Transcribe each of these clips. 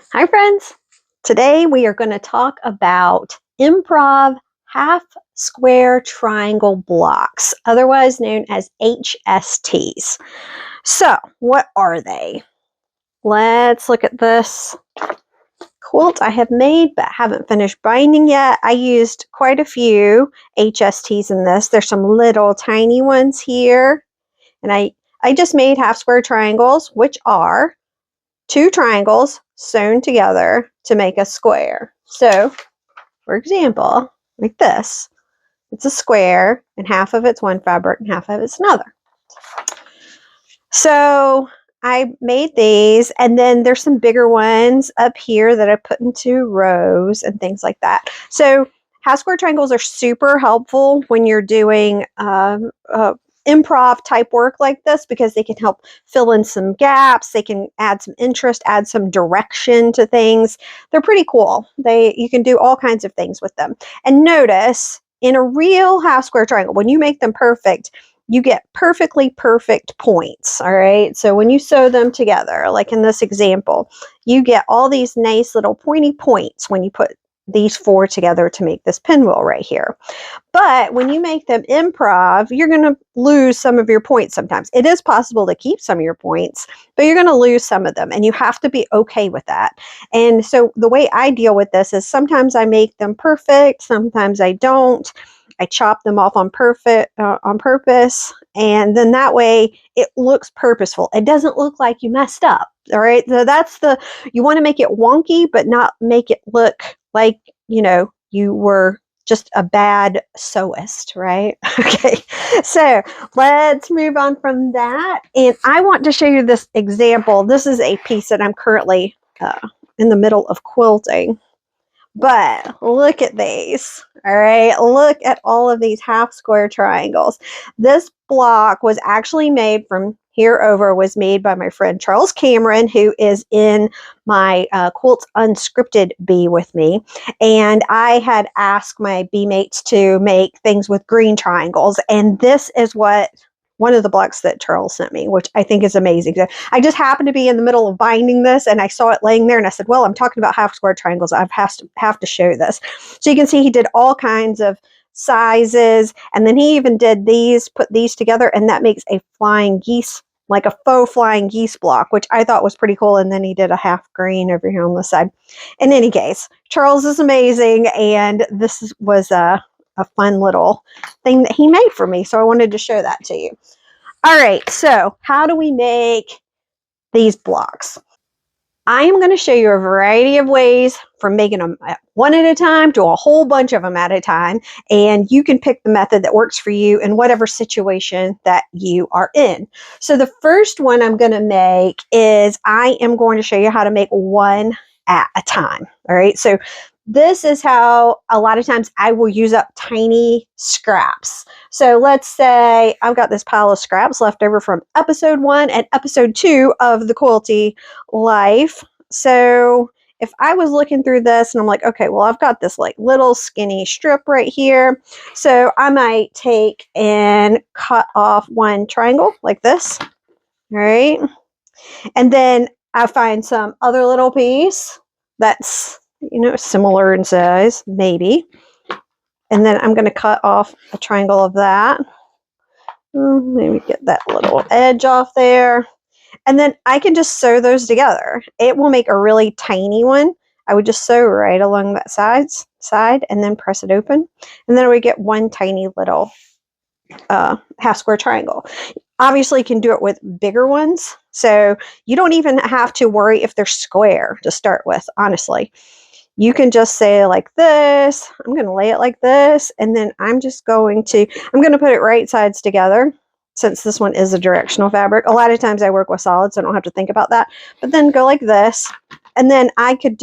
Hi friends! Today we are going to talk about improv half square triangle blocks, otherwise known as HSTs. So, what are they? Let's look at this quilt I have made but haven't finished binding yet. I used quite a few HSTs in this. There's some little tiny ones here, and I just made half square triangles, which are two triangles sewn together to make a square. So, for example, like this, it's a square and half of it's one fabric and half of it's another. So I made these, and then there's some bigger ones up here that I put into rows and things like that. So half square triangles are super helpful when you're doing improv type work like this, because they can help fill in some gaps. They can add some interest, add some direction to things. They're pretty cool. You can do all kinds of things with them. And notice, in a real half square triangle, when you make them perfect, you get perfectly perfect points. All right. So when you sew them together, like in this example, you get all these nice little pointy points when you put these four together to make this pinwheel right here. But when you make them improv, you're going to lose some of your points sometimes. It is possible to keep some of your points, but you're going to lose some of them, and you have to be okay with that. And so the way I deal with this is sometimes I make them perfect, sometimes I don't. I chop them off on purpose, and then that way it looks purposeful. It doesn't look like you messed up. All right, so you want to make it wonky, but not make it look like you were just a bad sewist, right? Okay, so let's move on from that, and I want to show you this example. This is a piece that I'm currently in the middle of quilting. But look at these. All right, look at all of these half square triangles. This block was actually made from here over, was made by my friend Charles Cameron, who is in my Quilt Unscripted bee with me. And I had asked my bee mates to make things with green triangles. And this is one of the blocks that Charles sent me, which I think is amazing. So I just happened to be in the middle of binding this, and I saw it laying there, and I said, well, I'm talking about half square triangles. I have to show this. So you can see he did all kinds of sizes, and then he even did these, put these together, and that makes a flying geese, like a faux flying geese block, which I thought was pretty cool. And then he did a half green over here on the side. In any case, Charles is amazing, and this was a fun little thing that he made for me. So I wanted to show that to you. All right, so how do we make these blocks? I am going to show you a variety of ways from making them one at a time to a whole bunch of them at a time. And you can pick the method that works for you in whatever situation that you are in. So the first one I'm going to make is I am going to show you how to make one at a time. All right, so this is how a lot of times I will use up tiny scraps. So let's say I've got this pile of scraps left over from episode 1 and episode 2 of the Quilty Life. So if I was looking through this and I'm like, okay, well, I've got this like little skinny strip right here. So I might take and cut off one triangle like this. All right. And then I find some other little piece that's similar in size, maybe. And then I'm going to cut off a triangle of that. Maybe get that little edge off there. And then I can just sew those together. It will make a really tiny one. I would just sew right along that side and then press it open. And then I would get one tiny little half square triangle. Obviously, you can do it with bigger ones. So you don't even have to worry if they're square to start with, honestly. You can just say like this. I'm going to lay it like this. And then I'm going to put it right sides together, since this one is a directional fabric. A lot of times I work with solids, so I don't have to think about that. But then go like this. And then I could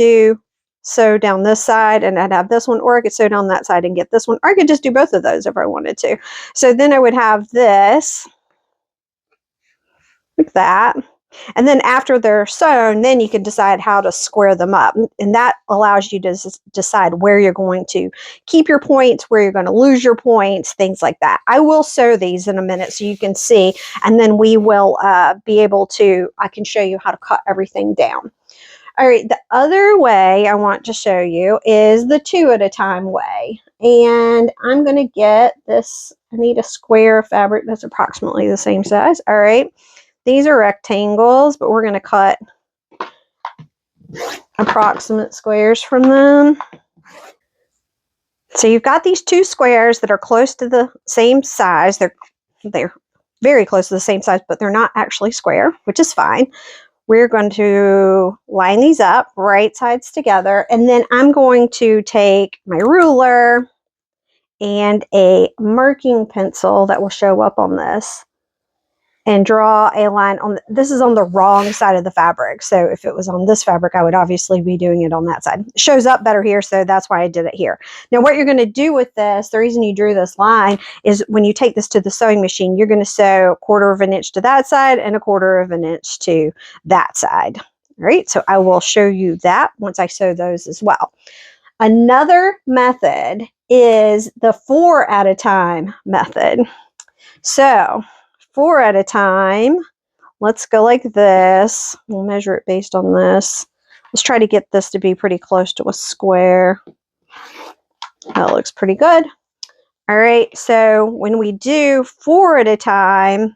sew down this side and I'd have this one, or I could sew down that side and get this one, or I could just do both of those if I wanted to. So then I would have this like that. And then after they're sewn, then you can decide how to square them up. And that allows you to decide where you're going to keep your points, where you're going to lose your points, things like that. I will sew these in a minute so you can see. And then we will be able to, I can show you how to cut everything down. All right, the other way I want to show you is the 2 at a time way. And I'm going to get this, I need a square of fabric that's approximately the same size. All right, these are rectangles, but we're going to cut approximate squares from them. So you've got these 2 squares that are close to the same size. They're very close to the same size, but they're not actually square, which is fine. We're going to line these up, right sides together, and then I'm going to take my ruler and a marking pencil that will show up on this and draw a line on, this is on the wrong side of the fabric. So if it was on this fabric, I would obviously be doing it on that side. It shows up better here, so that's why I did it here. Now what you're going to do with this, the reason you drew this line is when you take this to the sewing machine, you're going to sew 1/4 of an inch to that side and 1/4 of an inch to that side. All right, so I will show you that once I sew those as well. Another method is the 4 at a time method. So 4 at a time, let's go like this. We'll measure it based on this. Let's try to get this to be pretty close to a square. That looks pretty good. All right, so when we do 4 at a time,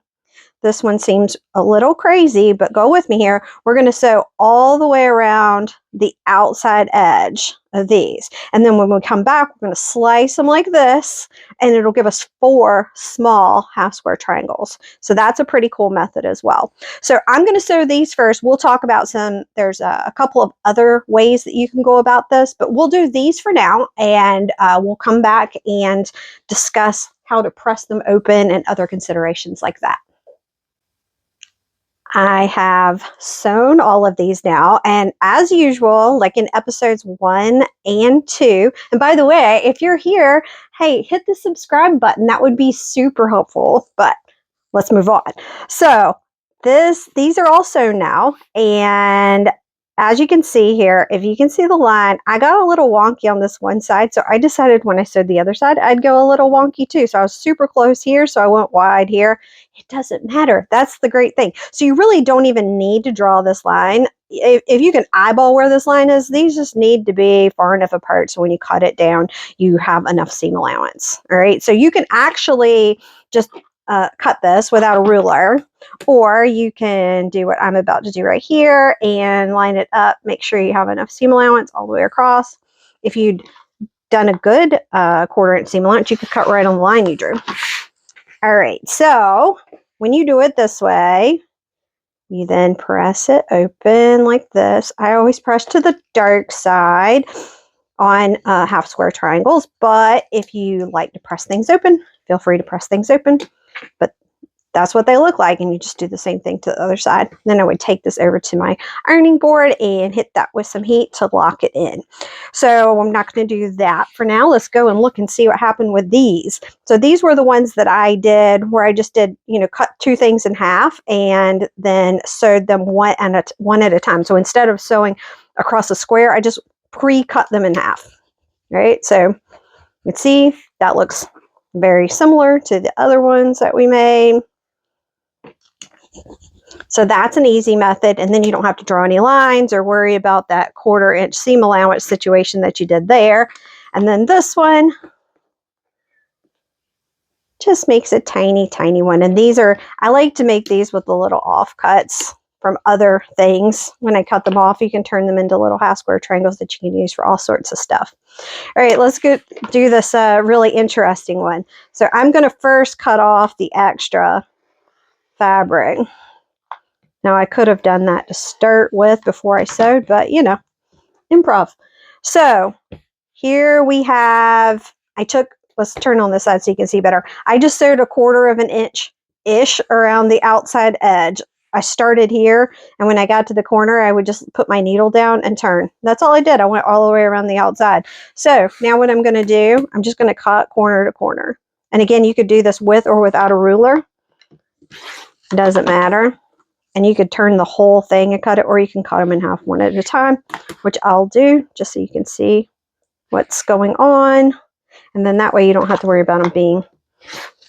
this one seems a little crazy, but go with me here. We're going to sew all the way around the outside edge of these. And then when we come back, we're going to slice them like this, and it'll give us 4 small half square triangles. So that's a pretty cool method as well. So I'm going to sew these first. We'll talk about there's a couple of other ways that you can go about this, but we'll do these for now, and we'll come back and discuss how to press them open and other considerations like that. I have sewn all of these now, and as usual, like in episodes 1 and 2, and by the way, if you're here, hey, hit the subscribe button. That would be super helpful, but let's move on. So these are all sewn now, and as you can see here, if you can see the line, I got a little wonky on this one side, so I decided when I sewed the other side, I'd go a little wonky too. So I was super close here, so I went wide here. It doesn't matter. That's the great thing. So you really don't even need to draw this line. If you can eyeball where this line is, these just need to be far enough apart so when you cut it down, you have enough seam allowance. All right, so you can actually just cut this without a ruler, or you can do what I'm about to do right here and line it up, make sure you have enough seam allowance all the way across. If you'd done a good 1/4 inch seam allowance, you could cut right on the line you drew. All right, so when you do it this way, you then press it open like this. I always press to the dark side on half square triangles, but if you like to press things open, feel free to press things open. But that's what they look like, and you just do the same thing to the other side. Then I would take this over to my ironing board and hit that with some heat to lock it in. So I'm not going to do that for now. Let's go and look and see what happened with these. So these were the ones that I did where I just did, cut 2 things in half and then sewed them one at a time. So instead of sewing across a square, I just pre-cut them in half. Right? So you can see that looks very similar to the other ones that we made. So that's an easy method, and then you don't have to draw any lines or worry about that 1/4 inch seam allowance situation that you did there. And then this one just makes a tiny, tiny one. And I like to make these with the little offcuts from other things. When I cut them off, you can turn them into little half square triangles that you can use for all sorts of stuff. All right, let's do this really interesting one. So I'm going to first cut off the extra fabric. Now I could have done that to start with before I sewed, but improv. So here we have, let's turn on this side so you can see better. I just sewed 1/4 of an inch-ish around the outside edge. I started here, and when I got to the corner, I would just put my needle down and turn. That's all I did. I went all the way around the outside. So now what I'm going to do, I'm just going to cut corner to corner. And again, you could do this with or without a ruler. It doesn't matter. And you could turn the whole thing and cut it, or you can cut them in half one at a time, which I'll do just so you can see what's going on. And then that way you don't have to worry about them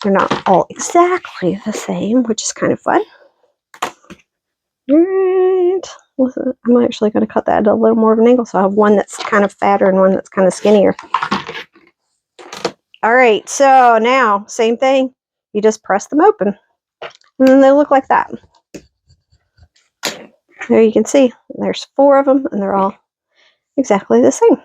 they're not all exactly the same, which is kind of fun. All right, I'm actually going to cut that at a little more of an angle, so I have one that's kind of fatter and one that's kind of skinnier. All right, so now, same thing. You just press them open, and then they look like that. There you can see, there's 4 of them, and they're all exactly the same.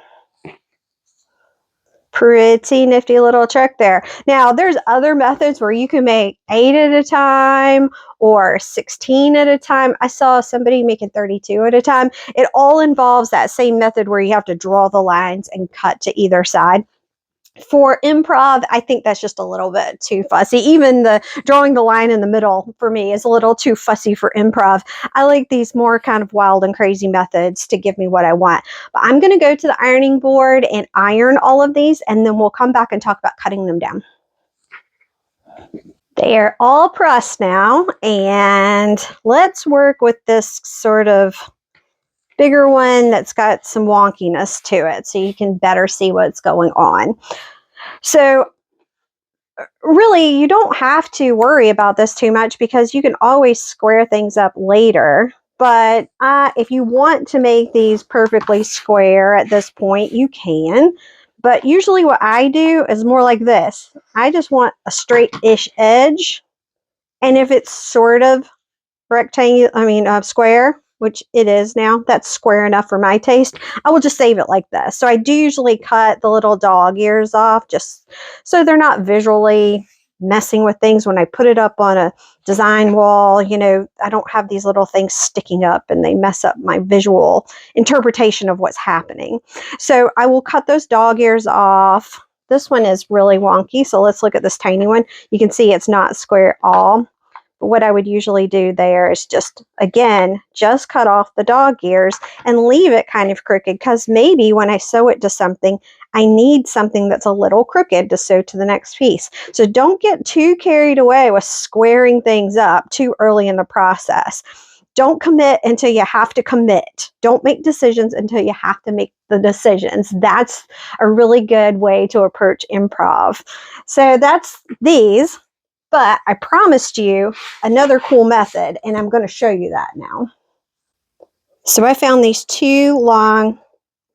Pretty nifty little trick there. Now, there's other methods where you can make 8 at a time or 16 at a time. I saw somebody making 32 at a time. It all involves that same method where you have to draw the lines and cut to either side. For improv, I think that's just a little bit too fussy. Even the drawing the line in the middle for me is a little too fussy for improv. I like these more kind of wild and crazy methods to give me what I want. But I'm going to go to the ironing board and iron all of these, and then we'll come back and talk about cutting them down. They're all pressed now, and let's work with this sort of bigger one that's got some wonkiness to it so you can better see what's going on. So really, you don't have to worry about this too much because you can always square things up later. But if you want to make these perfectly square at this point, you can. But usually what I do is more like this. I just want a straight-ish edge. And if it's sort of rectangular, square, which it is now, that's square enough for my taste, I will just save it like this. So I do usually cut the little dog ears off just so they're not visually messing with things when I put it up on a design wall. I don't have these little things sticking up and they mess up my visual interpretation of what's happening. So I will cut those dog ears off. This one is really wonky, so let's look at this tiny one. You can see it's not square at all. What I would usually do there is just cut off the dog ears and leave it kind of crooked, because maybe when I sew it to something, I need something that's a little crooked to sew to the next piece. So don't get too carried away with squaring things up too early in the process. Don't commit until you have to commit. Don't make decisions until you have to make the decisions. That's a really good way to approach improv. So that's these. But I promised you another cool method, and I'm going to show you that now. So I found these 2 long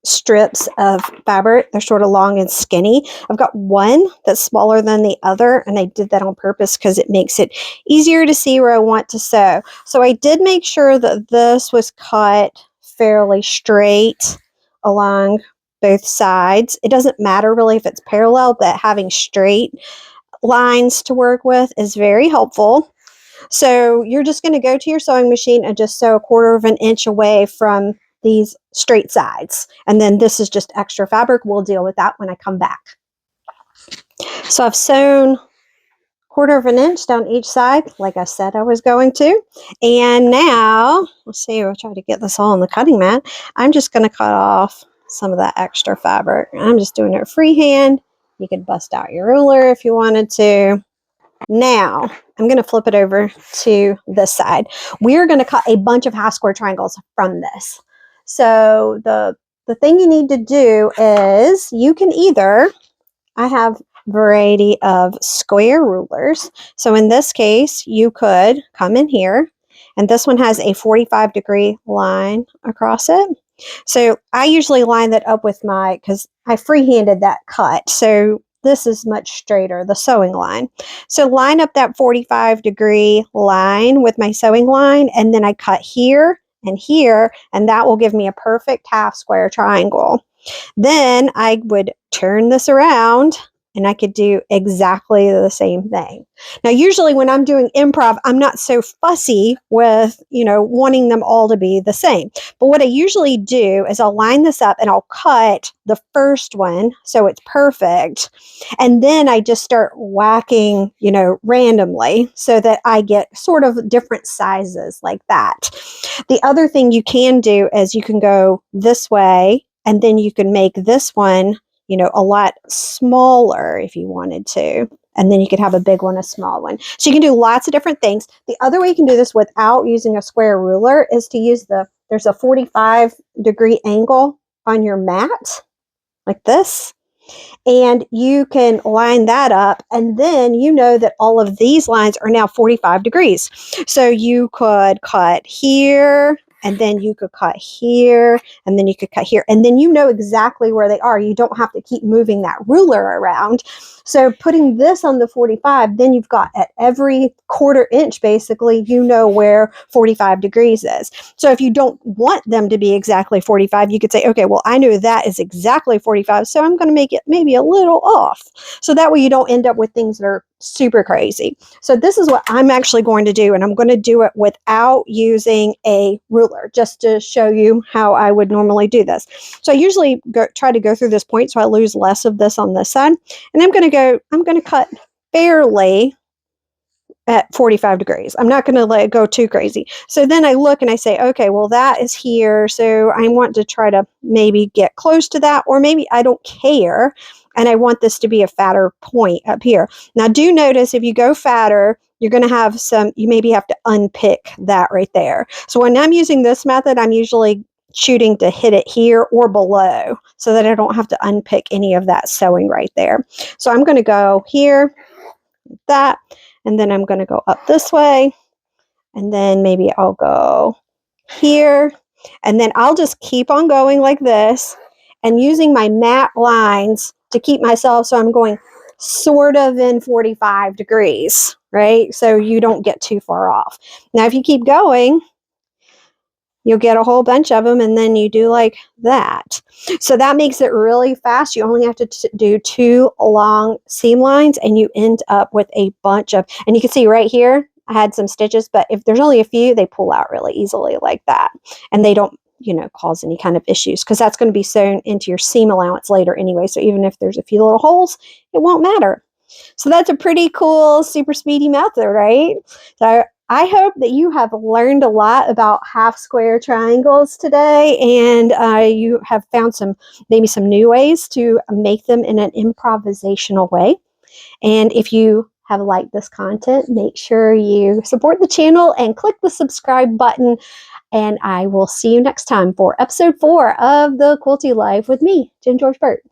strips of fabric. They're sort of long and skinny. I've got one that's smaller than the other, and I did that on purpose because it makes it easier to see where I want to sew. So I did make sure that this was cut fairly straight along both sides. It doesn't matter really if it's parallel, but having straight lines to work with is very helpful. So you're just going to go to your sewing machine and just sew 1/4 of an inch away from these straight sides. And then this is just extra fabric. We'll deal with that when I come back. So I've sewn 1/4 of an inch down each side, like I said I was going to. And now, let's see, I'll try to get this all on the cutting mat. I'm just going to cut off some of that extra fabric. I'm just doing it freehand. You could bust out your ruler if you wanted to. Now, I'm going to flip it over to this side. We're going to cut a bunch of half square triangles from this. So the thing you need to do is you can I have a variety of square rulers. So in this case, you could come in here, and this one has a 45-degree line across it. So I usually line that up with because I freehanded that cut. So this is much straighter, the sewing line. So line up that 45-degree line with my sewing line, and then I cut here, and that will give me a perfect half square triangle. Then I would turn this around, and I could do exactly the same thing. Now, usually when I'm doing improv, I'm not so fussy with, wanting them all to be the same. But what I usually do is I'll line this up and I'll cut the first one so it's perfect. And then I just start whacking, randomly so that I get sort of different sizes like that. The other thing you can do is you can go this way, and then you can make this one a lot smaller if you wanted to. And then you could have a big one, a small one. So you can do lots of different things. The other way you can do this without using a square ruler is to use there's a 45-degree angle on your mat, like this. And you can line that up, and then that all of these lines are now 45 degrees. So you could cut here and then you could cut here, and then you could cut here, and then you know exactly where they are. You don't have to keep moving that ruler around. So putting this on the 45, then you've got at every quarter inch, basically, you know where 45 degrees is. So if you don't want them to be exactly 45, you could say, okay, well, I know that is exactly 45, so I'm going to make it maybe a little off. So that way you don't end up with things that are super crazy. So this is what I'm actually going to do, and I'm going to do it without using a ruler, just to show you how I would normally do this. So I usually try to go through this point so I lose less of this on this side. And I'm going to cut barely at 45 degrees. I'm not going to let it go too crazy. So then I look and I say, okay, well, that is here. So I want to try to maybe get close to that, or maybe I don't care and I want this to be a fatter point up here. Now, do notice if you go fatter, you're going to have you maybe have to unpick that right there. So when I'm using this method, I'm usually shooting to hit it here or below so that I don't have to unpick any of that sewing right there. So I'm going to go here, that, and then I'm going to go up this way, and then maybe I'll go here, and then I'll just keep on going like this and using my matte lines to keep myself, so I'm going sort of in 45 degrees, right? So you don't get too far off. Now, if you keep going, you'll get a whole bunch of them, and then you do like that. So that makes it really fast. You only have to do 2 long seam lines, and you end up with a bunch of, and you can see right here, I had some stitches, but if there's only a few, they pull out really easily like that. And they don't, cause any kind of issues, because that's going to be sewn into your seam allowance later anyway. So even if there's a few little holes, it won't matter. So that's a pretty cool, super speedy method, right? So I hope that you have learned a lot about half square triangles today, and you have found maybe some new ways to make them in an improvisational way. And if you have liked this content, make sure you support the channel and click the subscribe button. And I will see you next time for episode 4 of the Quilty Life with me, Jenn George Burt.